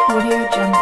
Audio Jungle.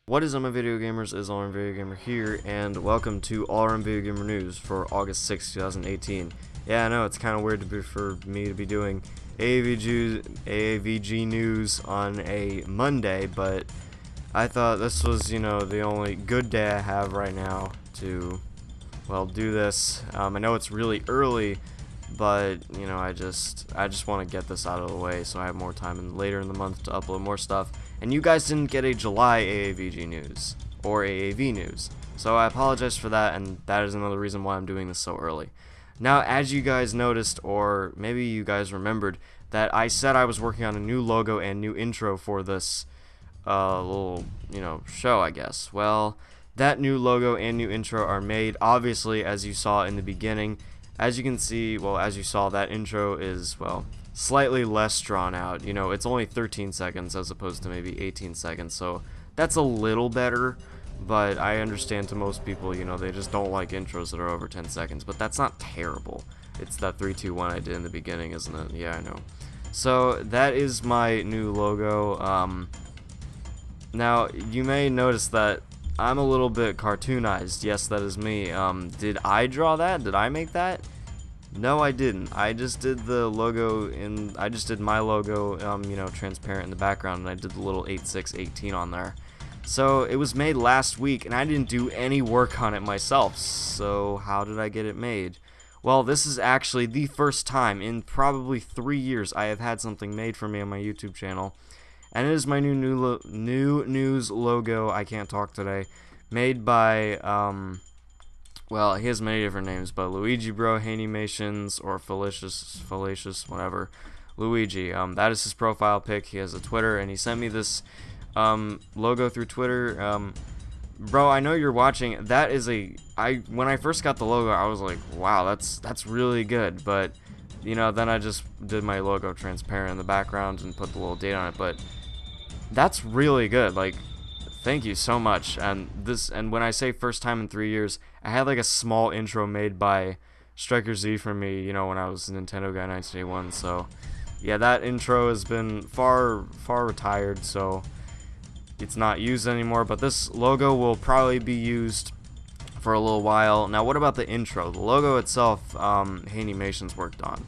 What is up, my video gamers? Is All Around Video Gamer here, and welcome to All Around Video Gamer News for August 6, 2018. Yeah, I know, it's kind of weird for me to be doing AAVG news on a Monday, but I thought this was, the only good day I have right now to, well, do this. I know it's really early, but, I just want to get this out of the way so I have more time later in the month to upload more stuff. And you guys didn't get a July AAVG news, or AAV news. So I apologize for that, and that is another reason why I'm doing this so early. Now, as you guys noticed, or maybe you guys remembered, that I said I was working on a new logo and new intro for this little, show, I guess. Well, that new logo and new intro are made, obviously, as you saw in the beginning. As you can see, well, as you saw, that intro is, well, slightly less drawn out. It's only 13 seconds as opposed to maybe 18 seconds, so that's a little better, but I understand to most people, they just don't like intros that are over 10 seconds, but that's not terrible. It's that 3, 2, 1 I did in the beginning, isn't it? Yeah, I know. So that is my new logo. Now, you may notice that I'm a little bit cartoonized. Yes, that is me. Did I draw that? Did I make that? No, I didn't. I just did the logo I just did my logo, transparent in the background, and I did the little 8618 on there. So it was made last week, and I didn't do any work on it myself. So how did I get it made? Well, this is actually the first time in probably 3 years I have had something made for me on my YouTube channel, and it is my new news logo. I can't talk today. Made by well, he has many different names, but Luigi Bro, HanyMations, or Fallacious, whatever. Luigi, that is his profile pic. He has a Twitter, and he sent me this logo through Twitter. Bro, I know you're watching. That is when I first got the logo, I was like, wow, that's really good. But, then I just did my logo transparent in the background and put the little date on it. But that's really good. Like, thank you so much. And when I say first time in 3 years, I had like a small intro made by Striker Z for me, when I was a Nintendo guy 1981. So yeah, that intro has been far retired, so it's not used anymore. But this logo will probably be used for a little while. Now, what about the intro? The logo itself, HanyMations worked on.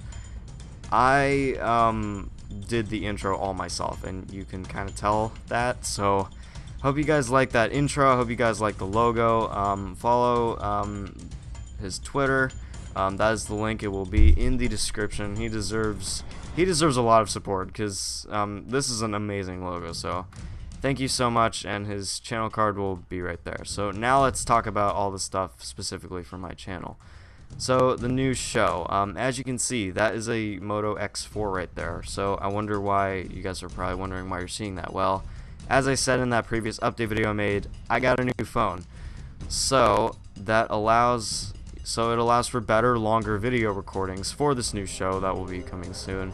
I did the intro all myself, and you can kind of tell that. So hope you guys like that intro. Hope you guys like the logo. Follow his Twitter. That is the link. It will be in the description. He deserves a lot of support, because this is an amazing logo. So thank you so much, and his channel card will be right there. So now let's talk about all the stuff specifically for my channel. So the new show, as you can see, that is a Moto X4 right there. So I wonder why you guys are probably wondering why you're seeing that. Well, as I said in that previous update video I made, I got a new phone. So it allows for better, longer video recordings for this new show that will be coming soon.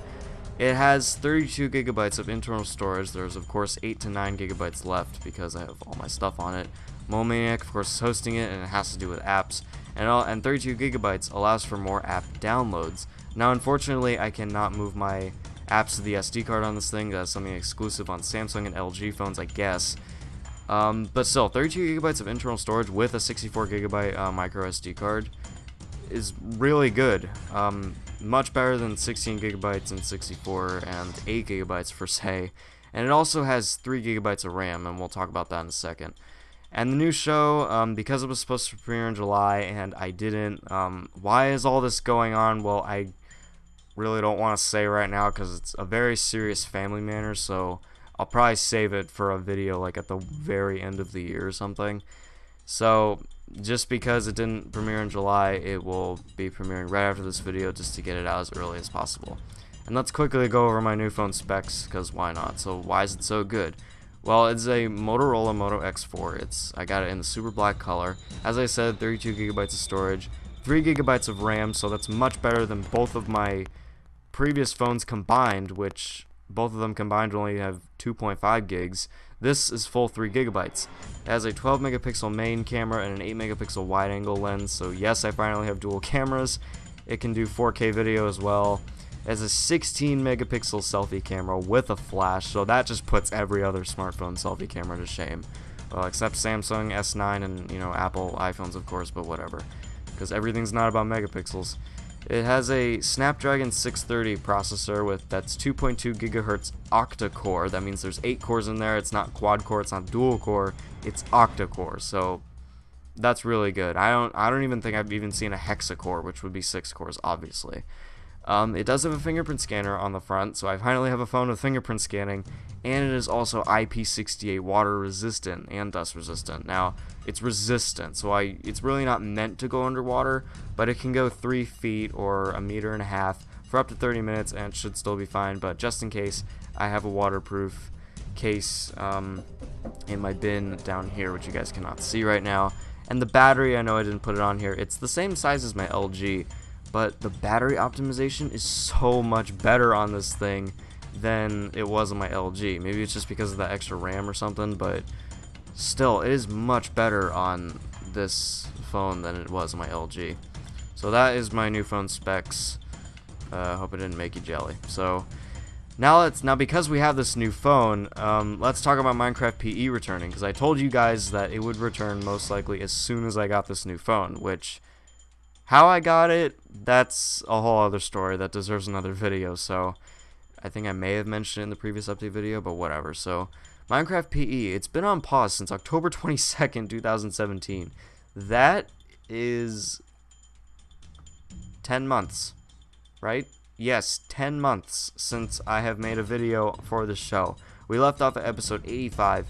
It has 32 gigabytes of internal storage. There's of course 8 to 9 gigabytes left because I have all my stuff on it. Momaniac, of course, is hosting it, and it has to do with apps. And 32 gigabytes allows for more app downloads. Now, unfortunately, I cannot move my apps to the SD card on this thing. That's something exclusive on Samsung and LG phones, I guess. But still, 32 gigabytes of internal storage with a 64 gigabyte micro SD card is really good. Much better than 16 gigabytes and 64 and 8 gigabytes per se. And it also has 3 gigabytes of RAM, and we'll talk about that in a second. And the new show, because it was supposed to premiere in July and I didn't, why is all this going on? Well, I really don't want to say right now because it's a very serious family matter, so I'll probably save it for a video like at the very end of the year or something. So just because it didn't premiere in July, it will be premiering right after this video just to get it out as early as possible. And let's quickly go over my new phone specs, because why not? So why is it so good? Well, it's a Motorola Moto X4. I got it in the super black color. As I said, 32 gigabytes of storage, 3 gigabytes of RAM, so that's much better than both of my previous phones combined, which both of them combined only have 2.5 gigs. This is full 3 gigabytes. It has a 12 megapixel main camera and an 8 megapixel wide angle lens, so yes, I finally have dual cameras. It can do 4K video as well. It has a 16 megapixel selfie camera with a flash, so that just puts every other smartphone selfie camera to shame. Well, except Samsung S9 and, Apple iPhones, of course, but whatever, because everything's not about megapixels. It has a Snapdragon 630 processor that's 2.2 gigahertz octa-core. That means there's 8 cores in there. It's not quad-core, it's not dual-core, it's octa-core. So that's really good. I don't even think I've even seen a hexa-core, which would be 6 cores, obviously. It does have a fingerprint scanner on the front, so I finally have a phone with fingerprint scanning, and it is also IP68 water resistant and dust resistant. Now, it's resistant, so it's really not meant to go underwater, but it can go 3 feet or 1.5 meters for up to 30 minutes, and it should still be fine. But just in case, I have a waterproof case in my bin down here, which you guys cannot see right now. And the battery, I know I didn't put it on here, it's the same size as my LG, but the battery optimization is so much better on this thing than it was on my LG. Maybe it's just because of the extra RAM or something, but still, it is much better on this phone than it was on my LG. So that is my new phone specs. Hope it didn't make you jelly. So now because we have this new phone, let's talk about Minecraft PE returning, because I told you guys that it would return most likely as soon as I got this new phone, which how I got it, that's a whole other story that deserves another video. So I think I may have mentioned it in the previous update video, but whatever. So Minecraft PE, it's been on pause since October 22nd, 2017. That is 10 months, right? Yes, 10 months since I have made a video for this show. We left off at episode 85,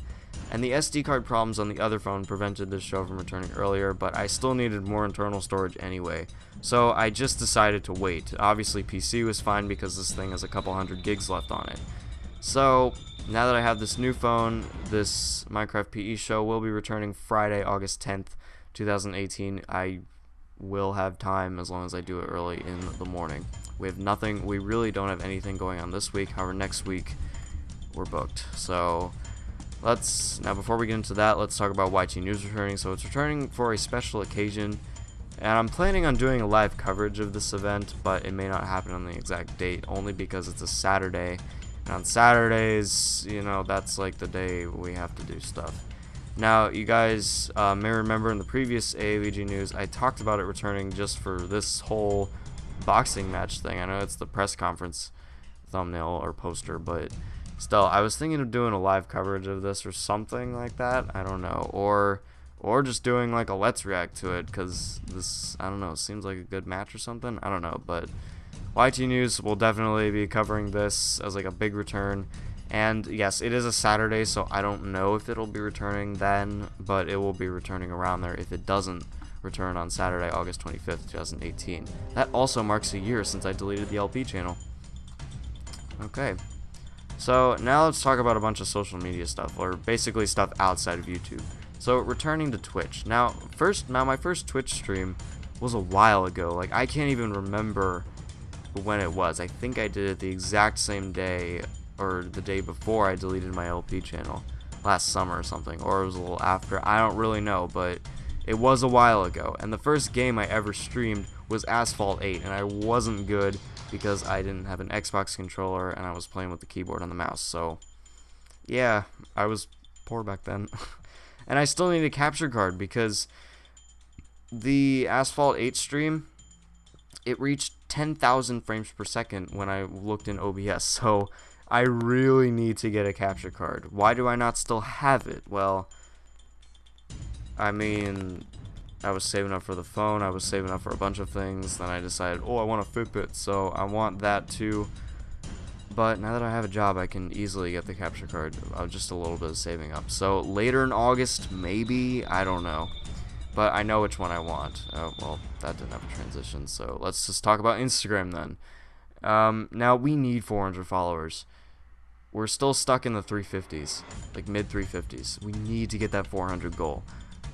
and the SD card problems on the other phone prevented this show from returning earlier, but I still needed more internal storage anyway. So I just decided to wait. Obviously PC was fine because this thing has a couple hundred gigs left on it. So now that I have this new phone, this Minecraft PE show will be returning Friday, August 10th, 2018. I will have time as long as I do it early in the morning. We really don't have anything going on this week. However, next week we're booked. So now before we get into that, let's talk about YT News returning. So it's returning for a special occasion, and I'm planning on doing a live coverage of this event, but it may not happen on the exact date, only because it's a Saturday, and on Saturdays, that's like the day we have to do stuff. Now, you guys may remember in the previous AAVG news, I talked about it returning just for this whole boxing match thing. I know it's the press conference thumbnail or poster, but still, I was thinking of doing a live coverage of this or something like that. I don't know, or just doing like a let's react to it, because this, I don't know, seems like a good match or something. I don't know, but YT News will definitely be covering this as like a big return. And yes, it is a Saturday, so I don't know if it'll be returning then, but it will be returning around there if it doesn't return on Saturday, August 25th, 2018. That also marks a year since I deleted the LP channel. Okay. So now let's talk about a bunch of social media stuff, or basically stuff outside of YouTube. So returning to Twitch. Now my first Twitch stream was a while ago. Like, I can't even remember when it was. I think I did it the exact same day, or the day before I deleted my LP channel, last summer or something, or it was a little after. I don't really know, but it was a while ago. And the first game I ever streamed was Asphalt 8, and I wasn't good because I didn't have an Xbox controller and I was playing with the keyboard and the mouse. So yeah, I was poor back then. And I still need a capture card because the Asphalt 8 stream, it reached 10,000 frames per second when I looked in OBS. So I really need to get a capture card. Why do I not still have it? Well, I mean, I was saving up for the phone, I was saving up for a bunch of things, then I decided, oh, I want a Fitbit, so I want that too. But now that I have a job, I can easily get the capture card. Just a little bit of saving up. So later in August, maybe, I don't know. But I know which one I want. Well, that didn't have a transition, so let's just talk about Instagram then. Now, we need 400 followers. We're still stuck in the 350s, like mid 350s. We need to get that 400 goal.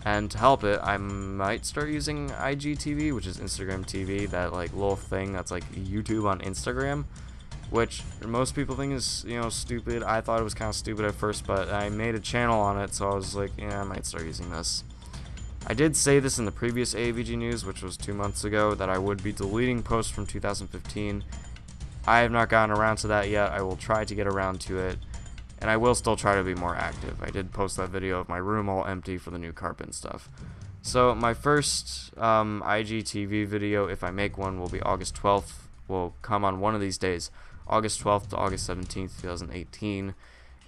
And to help it, I might start using IGTV, which is Instagram TV, that like little thing that's like YouTube on Instagram. which most people think is, stupid. I thought it was kind of stupid at first, but I made a channel on it, so I was like, yeah, I might start using this. I did say this in the previous AAVG news, which was 2 months ago, that I would be deleting posts from 2015. I have not gotten around to that yet. I will try to get around to it, and I will still try to be more active. I did post that video of my room all empty for the new carpet and stuff. So my first IGTV video, if I make one, will be August 12th. Will come on one of these days, August 12th to August 17th, 2018.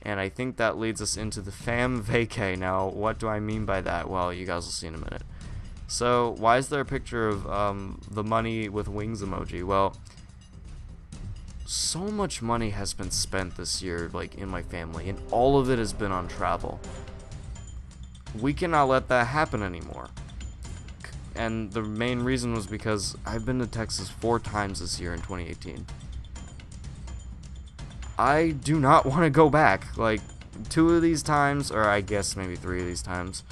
And I think that leads us into the FallaciousLuigi. Now, what do I mean by that? Well, you guys will see in a minute. So, why is there a picture of the money with wings emoji? Well, so much money has been spent this year, like, in my family, and all of it has been on travel. We cannot let that happen anymore. And the main reason was because I've been to Texas 4 times this year in 2018. I do not want to go back. Like, 2 of these times, or I guess maybe 3 of these times,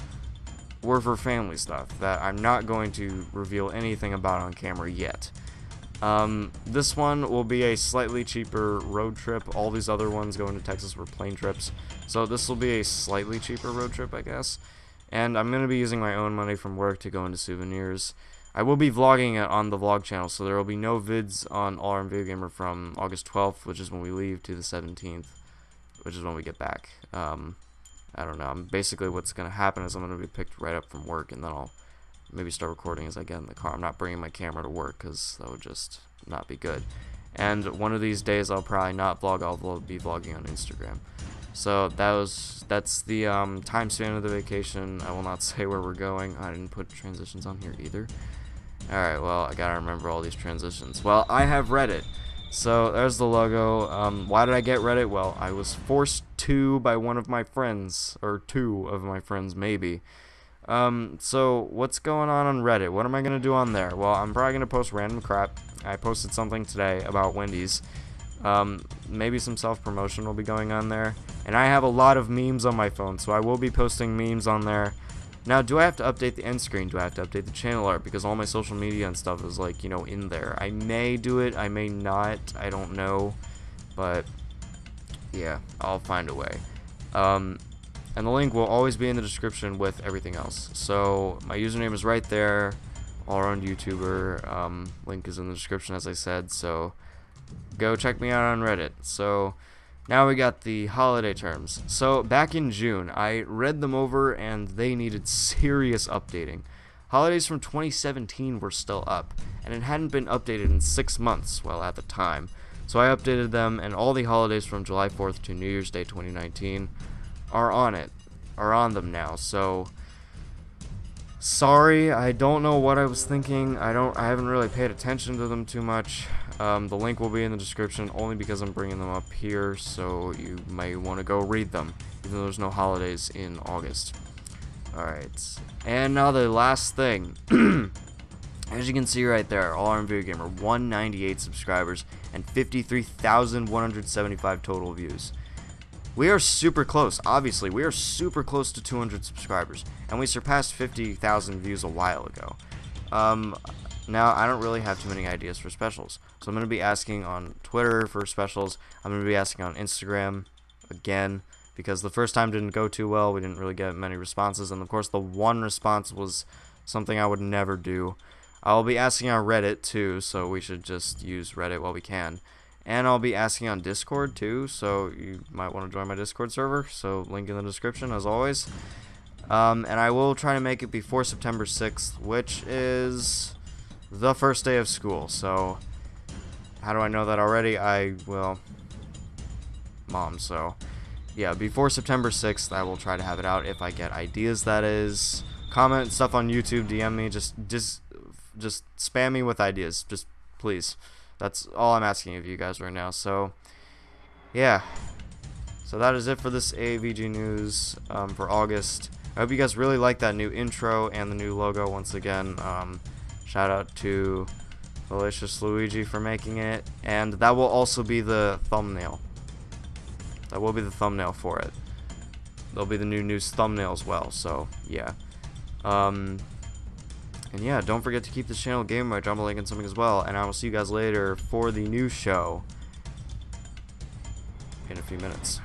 were for family stuff that I'm not going to reveal anything about on camera yet. This one will be a slightly cheaper road trip. All these other ones going to Texas were plane trips. So this will be a slightly cheaper road trip, I guess. And I'm going to be using my own money from work to go into souvenirs. I will be vlogging it on the vlog channel, so there will be no vids on All Around Video Gamer from August 12th, which is when we leave, to the 17th, which is when we get back. I don't know. Basically, what's going to happen is I'm going to be picked right up from work, and then I'll maybe start recording as I get in the car. I'm not bringing my camera to work, because that would just not be good. And one of these days, I'll probably not vlog. I'll be vlogging on Instagram. So that's the time span of the vacation. I will not say where we're going. I didn't put transitions on here either. Alright, well, I gotta remember all these transitions. Well, I have Reddit. So, there's the logo. Why did I get Reddit? Well, I was forced to by one of my friends. Or 2 of my friends, maybe. So, what's going on Reddit? What am I gonna do on there? Well, I'm probably gonna post random crap. I posted something today about Wendy's. Maybe some self-promotion will be going on there. And I have a lot of memes on my phone, so I will be posting memes on there. Now, do I have to update the end screen? Do I have to update the channel art? Because all my social media and stuff is, like, in there. I may do it. I may not. I don't know. But, yeah, I'll find a way. And the link will always be in the description with everything else. So, my username is right there. All Around YouTuber. Link is in the description, as I said. So, go check me out on Reddit. So, now we got the holiday terms. So, back in June, I read them over and they needed serious updating. Holidays from 2017 were still up, and it hadn't been updated in 6 months, well, at the time. So I updated them, and all the holidays from July 4th to New Year's Day 2019 are on them now. So, sorry, I don't know what I was thinking. I haven't really paid attention to them too much. The link will be in the description only because I'm bringing them up here, so you may want to go read them, even though there's no holidays in August. Alright, and now the last thing. As you can see right there, All Around Video Gamer, 198 subscribers and 53,175 total views. We are super close, obviously. We are super close to 200 subscribers, and we surpassed 50,000 views a while ago. Now, I don't really have too many ideas for specials, so I'm going to be asking on Twitter for specials. I'm going to be asking on Instagram again, because the first time didn't go too well. We didn't really get many responses, and of course the one response was something I would never do. I'll be asking on Reddit too, so we should just use Reddit while we can. And I'll be asking on Discord too, so you might want to join my Discord server, so link in the description as always. And I will try to make it before September 6th, which is the first day of school. So, how do I know that already? Well, Mom, so yeah, before September 6th, I will try to have it out if I get ideas, that is. Comment stuff on YouTube, DM me, just spam me with ideas, just please. That's all I'm asking of you guys right now. So, yeah. So that is it for this AAVG news for August. I hope you guys really like that new intro and the new logo once again. Shout out to FallaciousLuigi for making it. And that will also be the thumbnail. That will be the thumbnail for it. There'll be the new news thumbnail as well. So, yeah. And yeah, don't forget to keep this channel game by dropping a like and something as well. And I will see you guys later for the new show. in a few minutes.